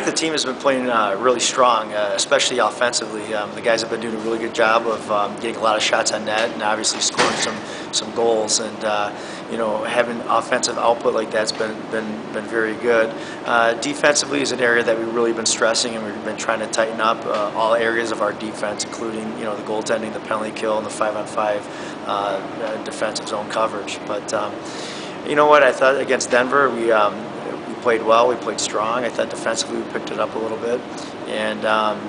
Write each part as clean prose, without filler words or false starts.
the team has been playing really strong, especially offensively. The guys have been doing a really good job of getting a lot of shots on net and obviously scoring some goals. And having offensive output like that's been very good. Defensively is an area that we've really been stressing, and we've been trying to tighten up all areas of our defense, including the goaltending, the penalty kill, and the 5-on-5 defensive zone coverage. But you know what? I thought against Denver we played well. We played strong. I thought defensively we picked it up a little bit, and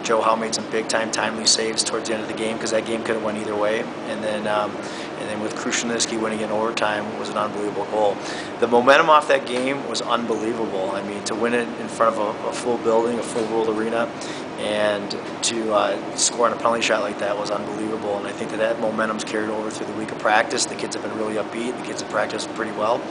Joe Howe made some big-time timely saves towards the end of the game because that game could have went either way. And then with Krushelnyski winning in overtime was an unbelievable goal. The momentum off that game was unbelievable. I mean, to win it in front of a full building, a full-rolled arena, and to score on a penalty shot like that was unbelievable. And I think that momentum's carried over through the week of practice. The kids have been really upbeat. The kids have practiced pretty well,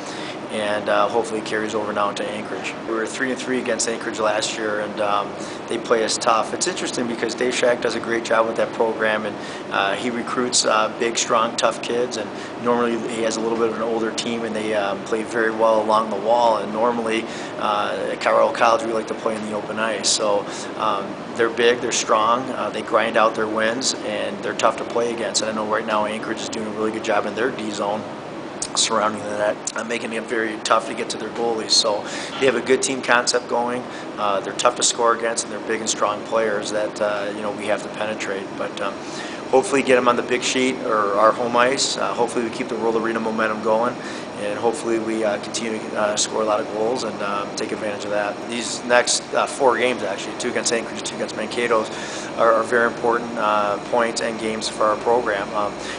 and hopefully it carries over now into Anchorage. We were 3-3 against Anchorage last year, and they play us tough. It's interesting because Dave Shack does a great job with that program, and he recruits big, strong, tough kids, and normally he has a little bit of an older team, and they play very well along the wall. And normally at Colorado College we like to play in the open ice. So they're big, they're strong, they grind out their wins, and they're tough to play against. And I know right now Anchorage is doing a really good job in their D zone surrounding that, making it very tough to get to their goalies. So they have a good team concept going. They're tough to score against, and they're big and strong players that we have to penetrate. But hopefully get them on the big sheet or our home ice. Hopefully we keep the World Arena momentum going, and hopefully we continue to score a lot of goals and take advantage of that. These next 4 games, actually, 2 against Anchorage, 2 against Mankato, are very important points and games for our program.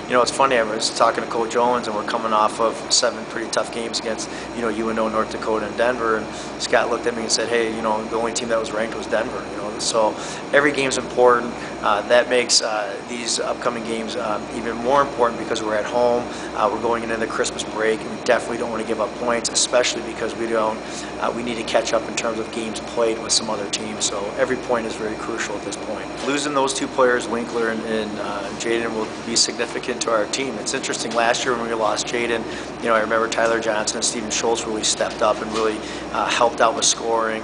It's funny, I was talking to Coach Owens, and we're coming off of 7 pretty tough games against UNO, North Dakota, and Denver, and Scott looked at me and said, hey, the only team that was ranked was Denver. So every game's important. That makes these upcoming games even more important because we're at home. We're going into the Christmas break, and we definitely don't want to give up points, especially because we need to catch up in terms of games played with some other teams. So every point is very crucial at this point. Losing those 2 players, Winkler and Jaden, will be significant to our team. It's interesting, last year when we lost Jaden, I remember Tyler Johnson and Stephen Schultz really stepped up and really helped out with scoring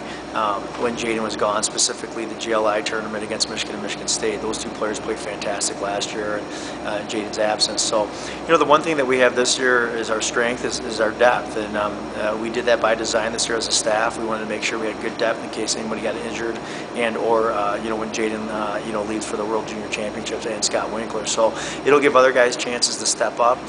when Jaden was gone, specifically the GLI tournament against Michigan and Michigan State. Those 2 players played fantastic last year in Jaden's absence. So, the one thing that we have this year is our strength, is our depth, and we did that by design this year as a staff. We wanted to make sure we had good depth in case anybody got injured, and or when Jaden leaves for the World Junior Championships, and Scott Winkler. So it'll give other guys chances to step up,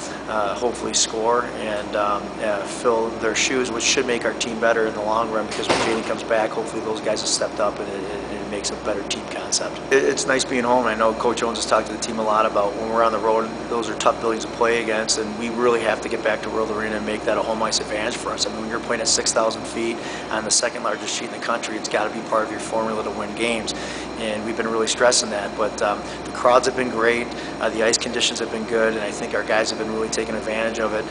hopefully score, and fill their shoes, which should make our team better in the long run, because when Jaden comes back, hopefully those guys have stepped up, and it makes a better team concept. It's nice being home. I know Coach Owens has talked to the team a lot about when we're on the road, those are tough buildings to play against, and we really have to get back to World Arena and make that a home ice advantage for us. I mean, when you're playing at 6,000 feet on the 2nd largest sheet in the country, it's got to be part of your formula to win games, and we've been really stressing that. But the crowds have been great, the ice conditions have been good, and I think our guys have been really taking advantage of it,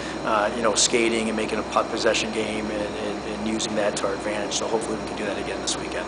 skating and making a puck possession game and using that to our advantage. So hopefully we can do that again this weekend.